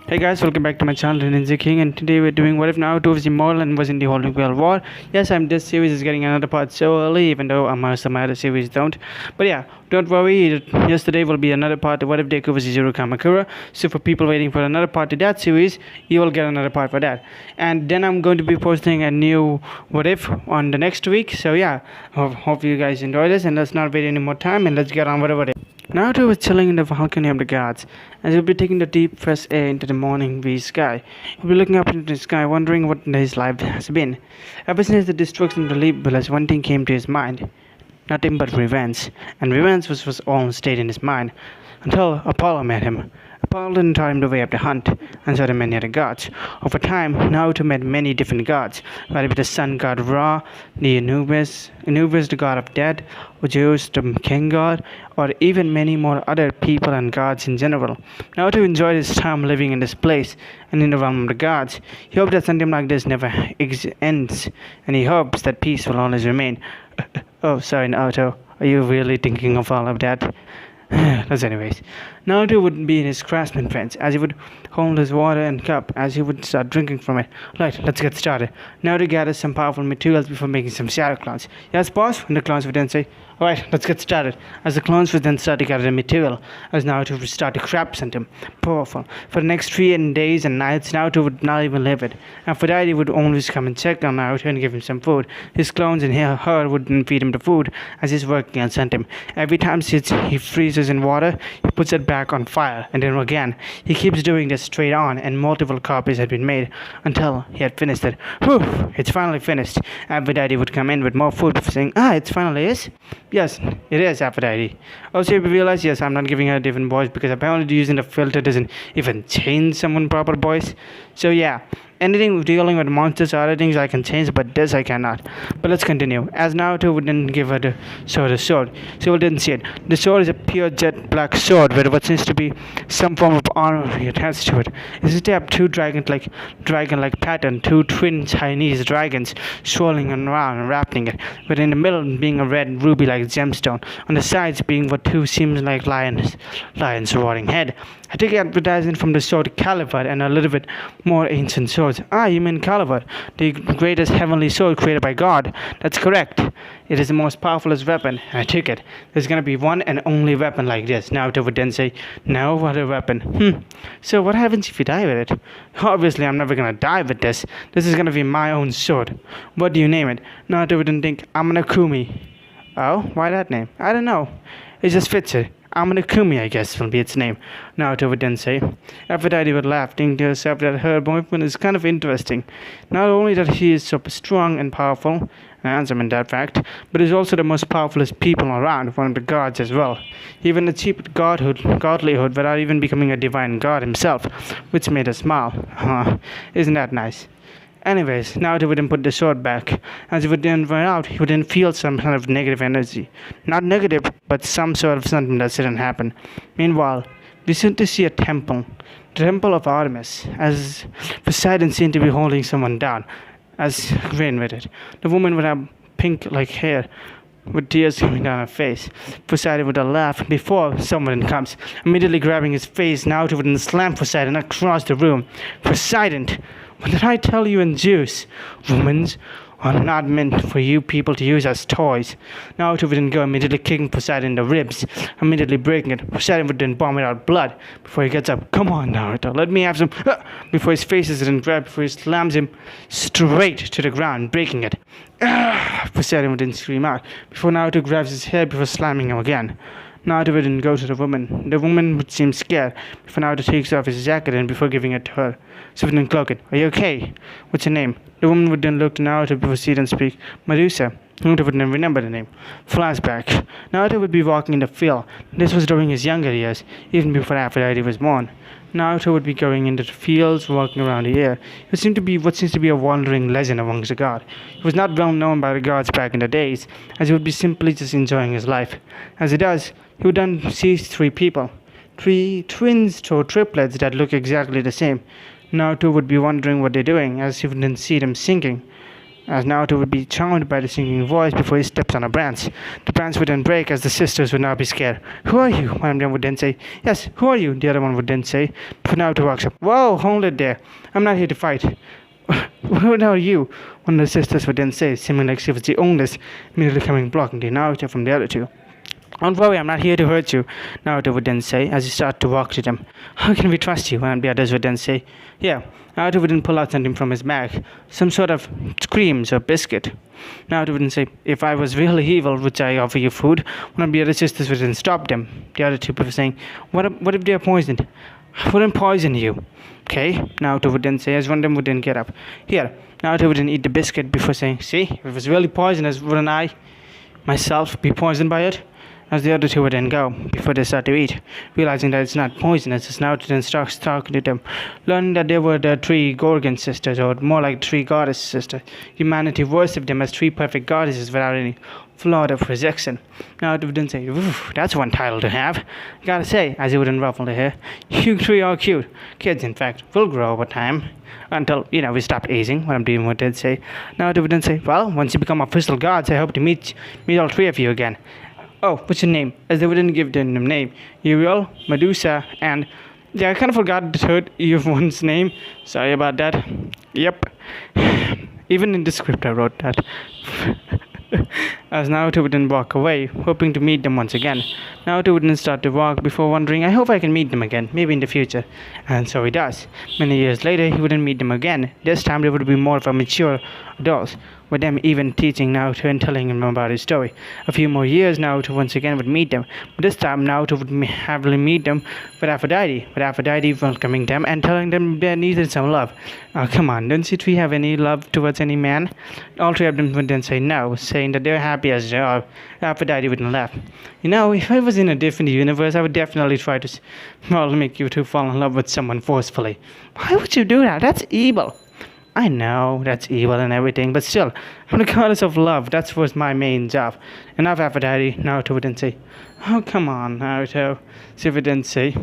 Hey guys, welcome back to my channel, Ninja King, and today we're doing what if Naruto was immortal and was in the Holy Grail War. Yes, this series is getting another part so early, even though most of my other series don't. But yeah, don't worry, yesterday will be another part of what if Deku was Zero Kamakura. So for people waiting for another part to that series, you will get another part for that. And then I'm going to be posting a new what if on the next week. So yeah, hope you guys enjoy this, and let's not wait any more time and let's get on with it. Naruto was chilling in the balcony of the guards, as he would be taking the deep, fresh air into the morning breeze sky. He would be looking up into the sky, wondering what his life has been. Ever since the destruction of the Leap Village, one thing came to his mind. Nothing but revenge. And revenge was all stayed in his mind, until Apollo met him. Apollo then taught him the way of the hunt, and showed him many other gods. Over time, Naruto met many different gods, whether it be the sun god Ra, the Anubis the god of death, Zeus the king god, or even many more other people and gods in general. Naruto enjoyed his time living in this place and in the realm of the gods. He hoped that something like this never ends, and he hopes that peace will always remain. Oh, sorry, Naruto. Are you really thinking of all of that? As anyways, Naruto would be his craftsman friends, as he would hold his water and cup as he would start drinking from it. Right, let's get started. Naruto gathers some powerful materials before making some shadow clones. Yes, boss? And the clones would then say, alright, let's get started. As the clones would then start to gather the material, as Naruto would start to craft something powerful. For the next 3 days and nights, Naruto would not even leave it. And for that, he would always come and check on Naruto and give him some food. His clones and her would then feed him the food as he's working and sent him. Every time he freezes in water, he puts it back on fire, and then again. He keeps doing this straight on, and multiple copies had been made until he had finished it. Whew, it's finally finished. Aphrodite would come in with more food before saying, it finally is? Yes, it is Aphrodite. Also, you realize, yes, I'm not giving her a different voice because apparently using the filter doesn't even change someone's proper voice. So yeah, anything dealing with monsters or other things I can change, but this I cannot. But let's continue. As Naruto would then give her the sword. So we didn't see it. The sword is a pure jet black sword with what seems to be some form of armor attached to it. It seems to have two dragon-like pattern, two twin Chinese dragons swirling around and wrapping it, with in the middle being a red ruby-like gemstone, on the sides being what two seems like lions roaring head. I take advertisement from the sword Caliber and a little bit more ancient swords. You mean Caliber, the greatest heavenly sword created by God. That's correct. It is the most powerful weapon, and I took it. There's gonna be one and only weapon like this. Naruto would then say, no other weapon. So what happens if you die with it? Obviously, I'm never gonna die with this. This is gonna be my own sword. What do you name it? Naruto would then think, Amanakumi. Oh, why that name? I don't know. It just fits it. Amanakumi, I guess, will be its name. Naruto would then say. Aphrodite would laugh, thinking to herself that her boyfriend is kind of interesting. Not only that he is so strong and powerful, and handsome in that fact, but is also the most powerful people around, one of the gods as well. Even achieved godlyhood without even becoming a divine god himself, which made her smile. Isn't that nice? Anyways, Naruto would then put the sword back. As he would then run out, he would then feel some kind of negative energy. Not negative, but some sort of something that didn't happen. Meanwhile, we seem to see a temple. The temple of Artemis, as Poseidon seemed to be holding someone down, as Rain with it. The woman would have pink-like hair, with tears coming down her face. Poseidon would laugh before someone comes. Immediately grabbing his face, Naruto would then slam Poseidon across the room. Poseidon! What did I tell you in Zeus? Women's are not meant for you people to use as toys. Naruto would then go immediately kicking Poseidon in the ribs, immediately breaking it. Poseidon would then vomit out blood before he gets up. Come on, Naruto, let me have some. Before his face is then grabbed, before he slams him straight to the ground, breaking it. Poseidon would then scream out before Naruto grabs his hair before slamming him again. Naruto would then go to the woman. The woman would seem scared before Naruto takes off his jacket and before giving it to her. So would then cloak it. Are you okay? What's your name? The woman would then look to Naruto before she then speak. Medusa. Naruto would then remember the name. Flashback. Naruto would be walking in the field. This was during his younger years, even before Aphrodite was born. Naruto would be going into the fields, walking around the air. It seemed to be what seems to be a wandering legend amongst the gods. He was not well known by the gods back in the days, as he would be simply just enjoying his life. As he does, he would then see 3 people. 3 twins or triplets that look exactly the same. Naruto would be wondering what they're doing, as he would then see them singing. as Naruto would be charmed by the singing voice before he steps on a branch. The branch would then break as the sisters would now be scared. Who are you? One of them would then say, yes, who are you? The other one would then say, before Naruto walks up, whoa, hold it there. I'm not here to fight. Who are you? One of the sisters would then say, seeming like she was the oldest, immediately coming blocking the Naruto from the other two. Don't worry, I'm not here to hurt you, Naruto would then say as he started to walk to them. How can we trust you? One of the others would then say, yeah. Naruto would then pull out something from his bag, some sort of creams or biscuit. Naruto would then say, if I was really evil, would I offer you food? One of the other sisters would then stop them. The other two were saying, what if they are poisoned? I wouldn't poison you. Okay, Naruto would then say, as one of them would then get up. Here, Naruto would then eat the biscuit before saying, see, if it was really poisonous, wouldn't I myself be poisoned by it? As the other two would then go, before they start to eat, realizing that it's not poisonous, as Naruto then starts talking to them, learning that they were the three Gorgon sisters, or more like three goddess sisters. Humanity worshipped them as three perfect goddesses without any flaw of rejection. Naruto would then say, that's one title to have. Gotta say, as he would unruffle the hair, you three are cute. Kids, in fact, will grow over time. Until, we stop aging, what I'm doing what they'd say. Naruto would then say, well, once you become official gods, I hope to meet all three of you again. Oh, what's your name? As they wouldn't give them a name. Uriel, Medusa, and... yeah, I kind of forgot the third one's name. Sorry about that. Yep. Even in the script I wrote that. As Naruto would then walk away, hoping to meet them once again. Naruto would then start to walk before wondering, I hope I can meet them again, maybe in the future. And so he does. Many years later, he wouldn't meet them again. This time they would be more of a mature adults, with them even teaching Naruto and telling him about his story. A few more years, Naruto once again would meet them, but this time Naruto would happily meet them with Aphrodite welcoming them and telling them they needed some love. Oh, come on, don't you three have any love towards any man? All three of them would then say no, saying that they're happy as they are. Aphrodite wouldn't laugh. If I was in a different universe, I would definitely try to make you two fall in love with someone forcefully. Why would you do that? That's evil. I know that's evil and everything, but still, I'm the goddess of love. That was my main job. Enough, Aphrodite. Naruto wouldn't say, oh, come on, Naruto. So if it didn't say,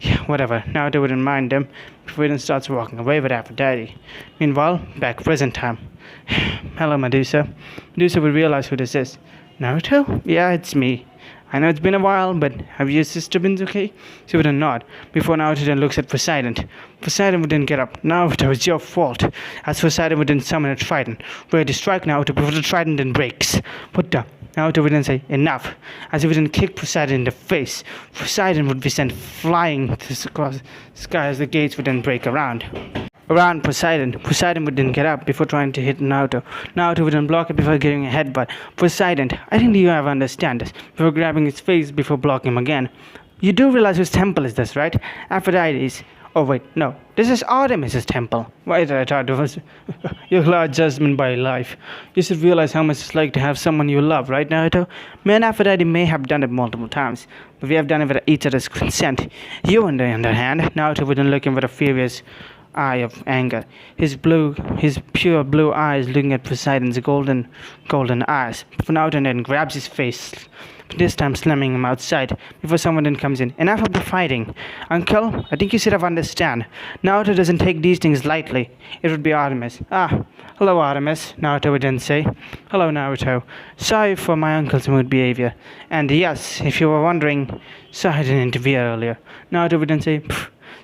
yeah, whatever. Naruto wouldn't mind them before he then starts walking away with Aphrodite. Meanwhile, back present time. Hello, Medusa. Medusa would realize who this is. Naruto? Yeah, it's me. I know it's been a while, but have your sister been okay? She would then nod, before Naruto then looks at Poseidon. Poseidon would then get up. Naruto, it's your fault. As Poseidon would then summon a trident, ready to strike Naruto before the trident then breaks. What the? Naruto would then say, enough. As he would then kick Poseidon in the face. Poseidon would be sent flying across the sky as the gates would then break around Poseidon. Poseidon would then get up before trying to hit Naruto. Naruto would then block it before getting a headbutt. Poseidon, I think you have understand this. Before grabbing his face before blocking him again. You do realize whose temple is this, right? Aphrodite's. Oh wait, no. This is Artemis's temple. Why did I thought it was your large judgment by life? You should realize how much it's like to have someone you love, right, Naruto? Me and Aphrodite may have done it multiple times, but we have done it with each other's consent. You, on the other hand, Naruto would then look in with a furious eye of anger. His pure blue eyes looking at Poseidon's golden eyes. Naruto then grabs his face, this time slamming him outside before someone then comes in. Enough of the fighting. Uncle, I think you should have understand. Naruto doesn't take these things lightly. It would be Artemis. Ah, hello Artemis, Naruto would then say. Hello Naruto. Sorry for my uncle's mood behavior. And yes, if you were wondering, sorry I didn't interfere earlier. Naruto would then say,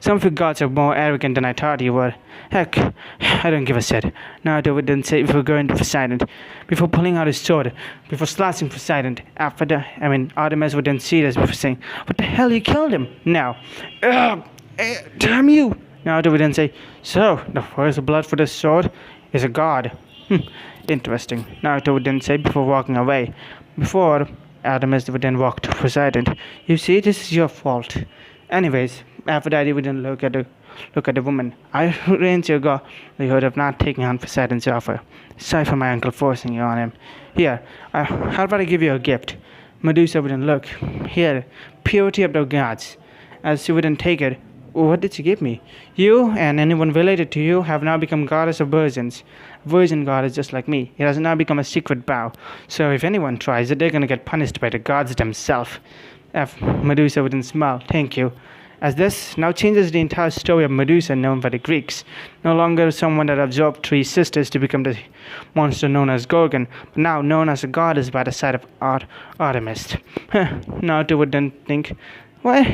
some of you gods are more arrogant than I thought you were. Heck, I don't give a shit. Naruto would then say before going to Poseidon, before pulling out his sword, before slashing Poseidon. Artemis would then see this before saying, what the hell, you killed him? Now. Damn you! Naruto would then say, so, the first blood for the sword is a god. Interesting. Naruto would then say before walking away. Before Artemis would then walk to Poseidon. You see, this is your fault. Anyways, Aphrodite would then look at the woman. I raise your likelihood of not taking on Poseidon's offer. Sorry for my uncle forcing you on him. Here, how about I give you a gift? Medusa would then look. Here, purity of the gods. As she would then take it. What did she give me? You and anyone related to you have now become goddess of virgins. Virgin goddess just like me. It has now become a secret vow. So if anyone tries it, they're gonna get punished by the gods themselves. Medusa would then smile. Thank you. as this now changes the entire story of Medusa known by the Greeks. No longer someone that absorbed three sisters to become the monster known as Gorgon, but now known as a goddess by the side of Artemis. Naruto would then think, "What?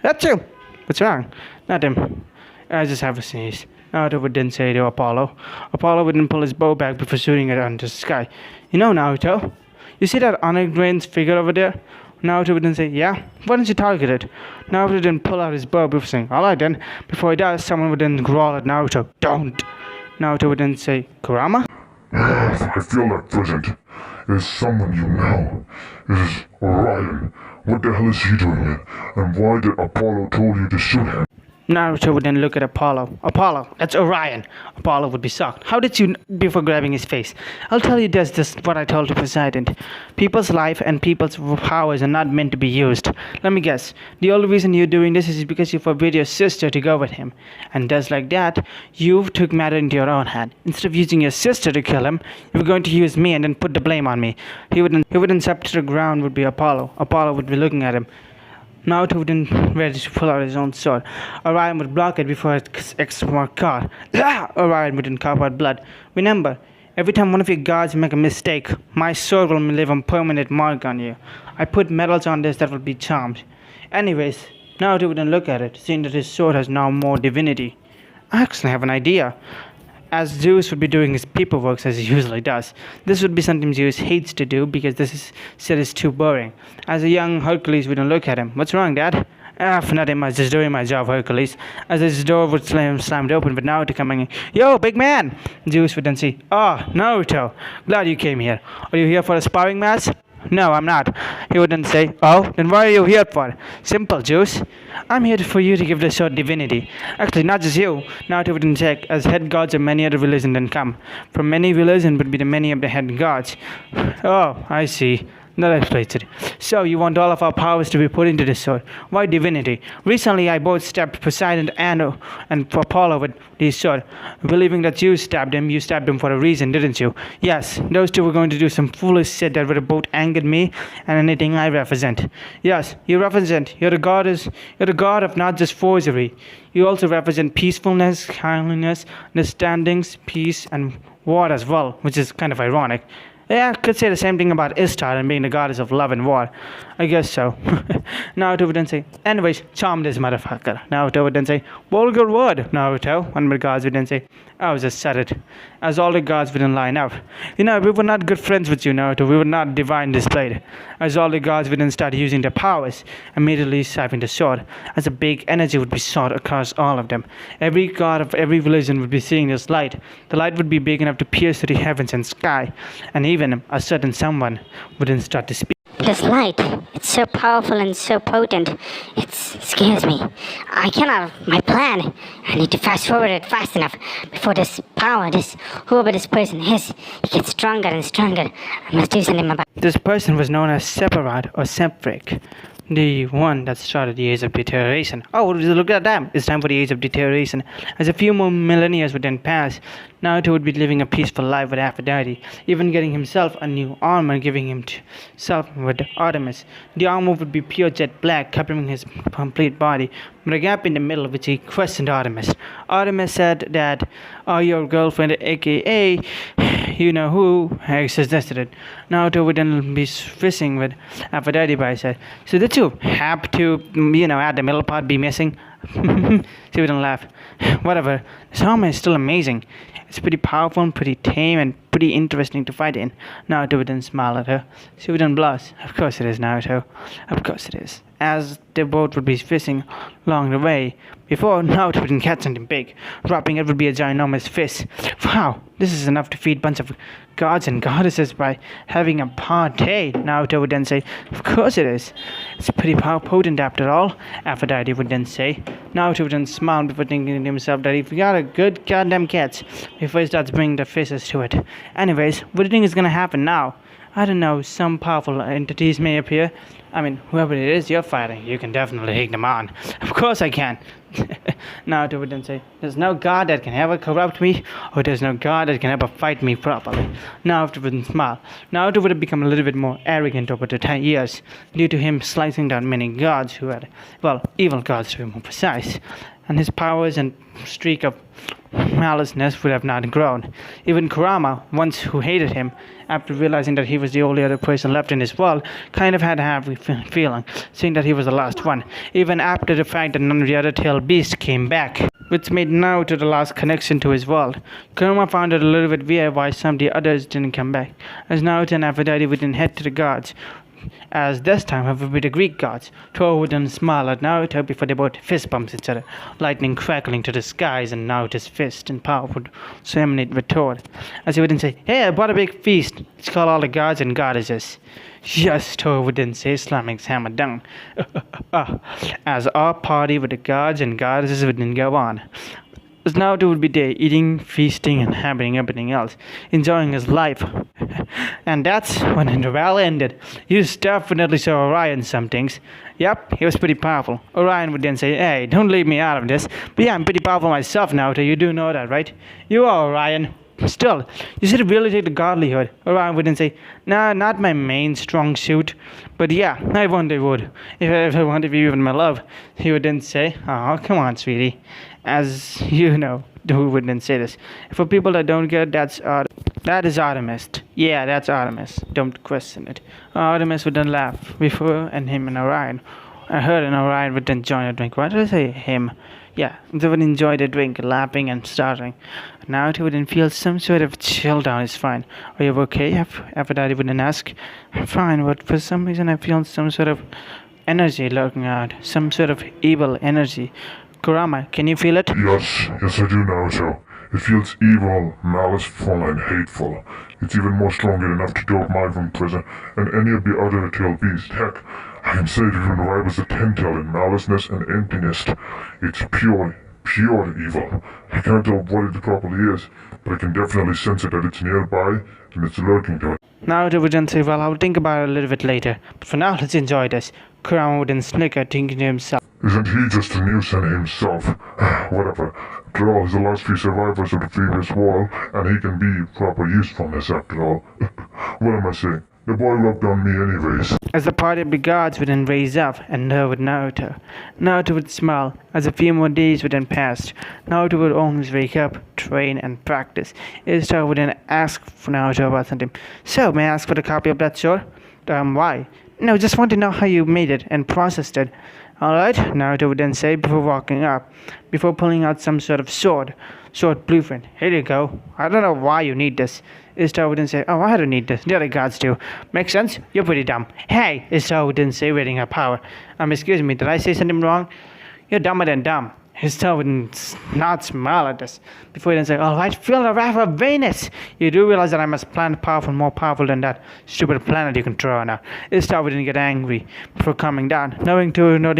That's you! What's wrong?" "Not him. I just have a sneeze." Naruto would then say to Apollo. Apollo would then pull his bow back before shooting it into the sky. "You know, Naruto, you see that ungrained figure over there?" Naruto would then say, "Yeah? Why don't you target it?" Naruto would then pull out his bow before saying, "Alright then." Before he does, someone would then growl at Naruto, "Don't!" Naruto would then say, "Kurama?" I feel like present. It is someone you know. It is Orion. What the hell is he doing here? And why did Apollo told you to shoot him? Naruto would then look at Apollo. "Apollo, that's Orion." Apollo would be shocked. "How did you before grabbing his face?" "I'll tell you this what I told to Poseidon. People's life and people's powers are not meant to be used. Let me guess. The only reason you're doing this is because you forbid your sister to go with him. And just like that, you took matter into your own hand. Instead of using your sister to kill him, you were going to use me and then put the blame on me." He would then step to the ground would be Apollo. Apollo would be looking at him. Naruto would then ready to pull out his own sword. Orion would block it before its X-mark caught. Orion would then cough out blood. "Remember, every time one of your gods make a mistake, my sword will leave a permanent mark on you. I put metals on this that will be charmed." Anyways, Naruto would then look at it, seeing that his sword has now more divinity. "I actually have an idea." As Zeus would be doing his paperwork as he usually does. This would be something Zeus hates to do because this is too boring. As a young Hercules would look at him. "What's wrong, Dad?" Nothing much, just doing my job, Hercules." As his door would slammed open, but Naruto coming in. "Yo, big man!" Zeus would then say, "Oh, Naruto, glad you came here. Are you here for a sparring match?" "No, I'm not." He would then say, "Oh, then what are you here for?" "Simple, Zeus. I'm here for you to give the sword divinity. Actually, not just you." Naruto would then check, as head gods of many other religions then come. From many religions would be the many of the head gods. "Oh, I see. That explains it. So, you want all of our powers to be put into this sword. Why divinity? Recently, I both stabbed Poseidon and Apollo with this sword. Believing that you stabbed him for a reason, didn't you?" "Yes, those two were going to do some foolish shit that would have both angered me and anything I represent." "Yes, you represent. You're the god of not just forgery. You also represent peacefulness, kindliness, understandings, peace, and war as well, which is kind of ironic. Yeah, I could say the same thing about Ishtar and being the goddess of love and war. I guess so." Naruto would then say, "Anyways, charm this motherfucker." Naruto would then say, "Vulgar word, Naruto." One of the gods would then say, "I just said it." As all the gods would then line up. "You know, we were not good friends with you, Naruto. We were not divine displayed." As all the gods would then start using their powers, immediately having the sword, as a big energy would be shot across all of them. Every god of every religion would be seeing this light. The light would be big enough to pierce to the heavens and sky, and even a certain someone would then start to speak. "This light, it's so powerful and so potent. It scares me. I cannot, my plan. I need to fast forward it fast enough before this power, whoever this person is, he gets stronger and stronger. I must do something about it." This person was known as Sephiroth or Sephiroth, the one that started the Age of Deterioration. Oh, look at that! It's time for the Age of Deterioration. As a few more millennia would then pass, Naruto would be living a peaceful life with Aphrodite, even getting himself a new armor, giving himself with Artemis. The armor would be pure jet black, covering his complete body, with a gap in the middle which he questioned Artemis. Artemis said that, "Oh, your girlfriend, aka you know who," suggested it. Naruto would then be fishing with Aphrodite by his side. "So the two have to, add the middle part be missing?" She would then laugh. "Whatever, this armor is still amazing. It's pretty powerful and pretty tame and pretty interesting to fight in." Naruto would then smile at her. She would then blush. "Of course it is, Naruto. Of course it is." As the boat would be fishing along the way, before Naruto would then catch something big. Dropping it would be a ginormous fish. "Wow, this is enough to feed a bunch of gods and goddesses by having a party," Naruto would then say. "Of course it is. It's pretty potent after all," Aphrodite would then say. Naruto would then smile before thinking to himself that if he got a good goddamn catch before he starts bringing the fishes to it. Anyways, what do you think is gonna happen now? I don't know, some powerful entities may appear. I mean, whoever it is you're fighting, you can definitely take them on. Of course I can. Naruto would then say, there's no god that can ever corrupt me, or there's no god that can ever fight me properly. Naruto would smile. Naruto would have become a little bit more arrogant over the 10 years, due to him slicing down many gods who had, well, evil gods to be more precise. And his powers and streak of maliceness would have not grown. Even Kurama, once who hated him, after realizing that he was the only other person left in his world, kind of had a happy feeling, seeing that he was the last one, even after the fact that none of the other tailed beasts came back, which made Naruto the last connection to his world. Kurama found it a little bit weird why some of the others didn't come back, as Naruto and Aphrodite would then head to the gods, as this time it would be the Greek gods. Thor would then smile at Naruto before they both fist bumps each other, lightning crackling to the skies, and Naruto's fist and power would so emanate with Thor, as he would then say, "Hey, I brought a big feast. Let's call all the gods and goddesses." Yes, Thor would then say, slamming his hammer down. As our party with the gods and goddesses would then go on. As Naruto would be there, eating, feasting, and having everything else, enjoying his life. And that's when the battle ended. You definitely saw Orion some things. Yep, he was pretty powerful. Orion would then say, "Hey, don't leave me out of this. But yeah, I'm pretty powerful myself, Naruto. You do know that, right? You are Orion. Still, you should really take the godlyhood." Orion would then say, "Nah, not my main strong suit. But yeah, I one day would. If I wanted to be even my love." He would then say, "Oh, come on, sweetie." As you know, who would then say this? For people that don't get, that is Artemis. Yeah, that's Artemis. Don't question it. Artemis would then laugh before, and him and Orion. I heard an Orion would then join the drink. Why did I say him? Yeah, they would enjoy the drink, laughing and starting. Now he would then feel some sort of chill down his spine. "Are you okay?" Aphrodite would then ask. "I'm fine, but for some reason I feel some sort of energy lurking out. Some sort of evil energy. Kurama, can you feel it?" Yes, I do, Naruto. It feels evil, maliceful, and hateful. It's even more stronger enough to dope mine from prison and any of the other tailed beasts. Heck, I can say it even rivals the ten-tail in maliceness and emptiness. It's pure evil. I can't tell what it properly is, but I can definitely sense it that it's nearby and it's lurking to it. Naruto would then say, "Well, I'll think about it a little bit later. But for now, let's enjoy this." Kurama would then snicker, thinking to himself, Isn't he just a nuisance himself? Whatever. After all, he's the last few survivors of the previous war, and he can be proper usefulness after all. What am I saying? The boy rubbed on me anyways. as the party of the gods would then raise up and there with Naruto. Naruto would smile as a few more days would then pass. Naruto would always wake up, train, and practice. Izutaro would then ask for Naruto about something. "So, may I ask for the copy of that sword?" Why?" "No, just want to know how you made it and processed it." "Alright," Naruto would then say before walking up, before pulling out some sort of sword blueprint. "Here you go. I don't know why you need this." Izutaro would then say, "Oh, I don't need this. The other gods do." "Makes sense? You're pretty dumb." "Hey," Izutaro would then say, rating her power. Excuse me, did I say something wrong?" "You're dumber than dumb." Izutaro would not smile at this, before he then say, "Alright, feel the wrath of Venus. You do realize that I must plan powerful, more powerful than that stupid planet you can throw now." Izutaro would then get angry before coming down, noting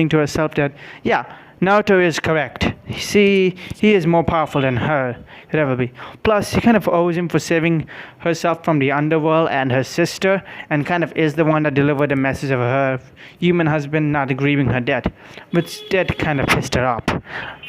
to herself that, yeah, Naruto is correct. See, he is more powerful than her could ever be. Plus, he kind of owes him for saving herself from the underworld and her sister, and kind of is the one that delivered the message of her human husband not grieving her death, which that kind of pissed her off.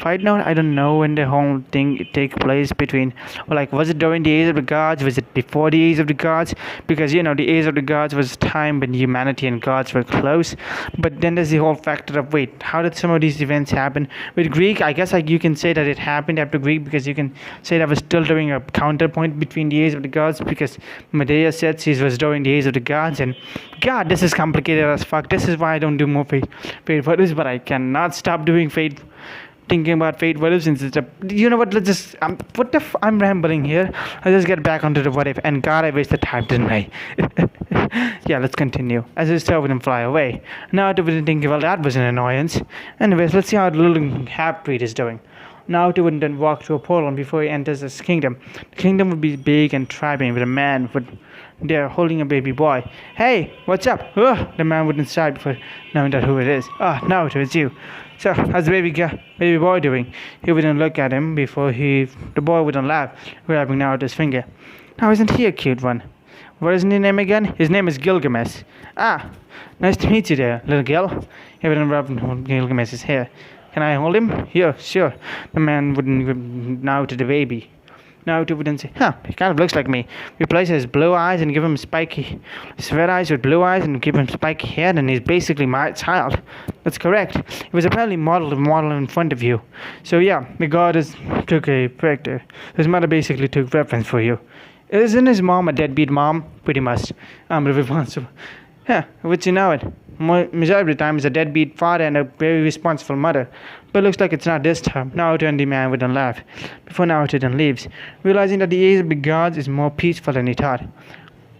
Side note, I don't know when the whole thing take place between, or like, was it during the Age of the Gods? Was it before the Age of the Gods? Because, you know, the Age of the Gods was a time when humanity and gods were close. But then there's the whole factor of, wait, how did some of these events happen? With Greek, I guess like you can say that it happened after Greek, because you can say that was still doing a counterpoint between the Age of the Gods, because Medea said she was during the Age of the Gods, and God, this is complicated as fuck. This is why I don't do more Fate What Ifs, but I cannot stop doing thinking about Fate What Ifs since it's you know what, let's just, I'm rambling here. I'll just get back onto the What If, and God, I wasted time, didn't I? Yeah, let's continue. As his tail wouldn't fly away. Now I didn't think, well, that was an annoyance. Anyways, let's see how the little half-breed is doing. Naruto would then walk to a portal before he enters his kingdom. The kingdom would be big and thriving, with a man there holding a baby boy. "Hey, what's up?" The man would inside before knowing that who it is. Naruto, it's you. "So, how's the baby boy doing?" He wouldn't look at him before the boy wouldn't laugh, grabbing Naruto's finger. "Now, isn't he a cute one?" What is his name again? His name is Gilgamesh. Ah, nice to meet you there, little girl. Even Robin Gilgamesh is here. Can I hold him? Yeah, sure. The man wouldn't give now to the baby. Naruto wouldn't say, huh, he kind of looks like me. Replace his blue eyes and give him spiky, his red eyes with blue eyes and give him spiky hair, and he's basically my child. That's correct. He was apparently modeled in front of you. So yeah, the goddess took a character. His mother basically took reference for you. Isn't his mom a deadbeat mom? Pretty much. I'm responsible. Yeah, which you know it. Majority of the time, it's a deadbeat father and a very responsible mother. But it looks like it's not this time. Naruto and the man wouldn't laugh. Before Naruto then leaves, realizing that the age of the gods is more peaceful than he thought.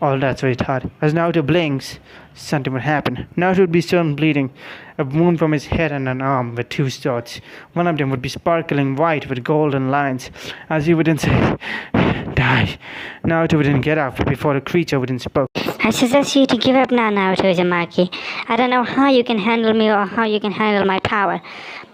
All that's what he thought. As Naruto blinks, something would happen. Naruto would be shown bleeding, a wound from his head and an arm with two swords. One of them would be sparkling white with golden lines, as he wouldn't say, die. Naruto wouldn't get up before the creature wouldn't spoke. I suggest you to give up now, Naruto Uzumaki. I don't know how you can handle me or how you can handle my power,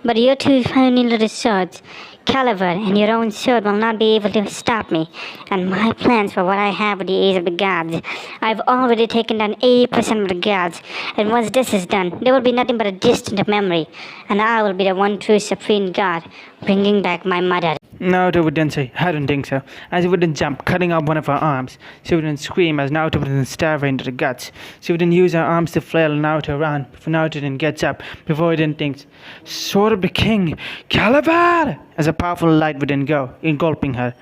but your two tiny little swords, caliber and your own sword, will not be able to stop me. And my plans for what I have with the aid of the gods. I've already taken down 80% of the gods, and once this is done, there will be nothing but a distant memory, and I will be the one true supreme god, bringing back my mother. Naruto would then say, I don't think so, as he would then jump, cutting off one of her arms. She would then scream as Naruto would then stab her into the guts. She would then use her arms to flail Naruto around before Naruto then gets up, before he then thinks, Sword of the King, Caliber! As a powerful light would then go, engulfing her.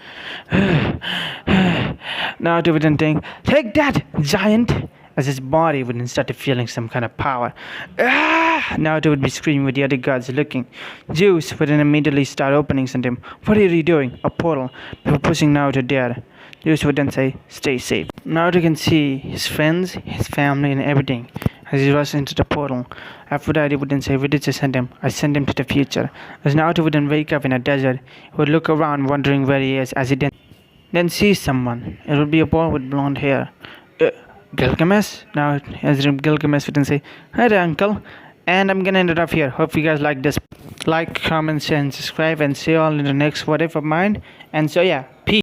Naruto would then think, take that, giant! As his body would then start feeling some kind of power. Naruto would be screaming with the other gods looking. Zeus would then immediately start opening something. What are you doing? A portal. Before pushing Naruto there. Zeus would then say, stay safe. Naruto can see his friends, his family and everything as he rushes into the portal. After that, he would then say, where did you send him? I sent him to the future. As Naruto would then wake up in a desert, he would look around wondering where he is as he then sees someone. It would be a boy with blonde hair. Gilgamesh? Now, as Gilgamesh would then say, hi there, uncle. And I'm gonna end it off here. Hope you guys like this. Like, comment, share, and subscribe, and see you all in the next What If of mine. And so, yeah,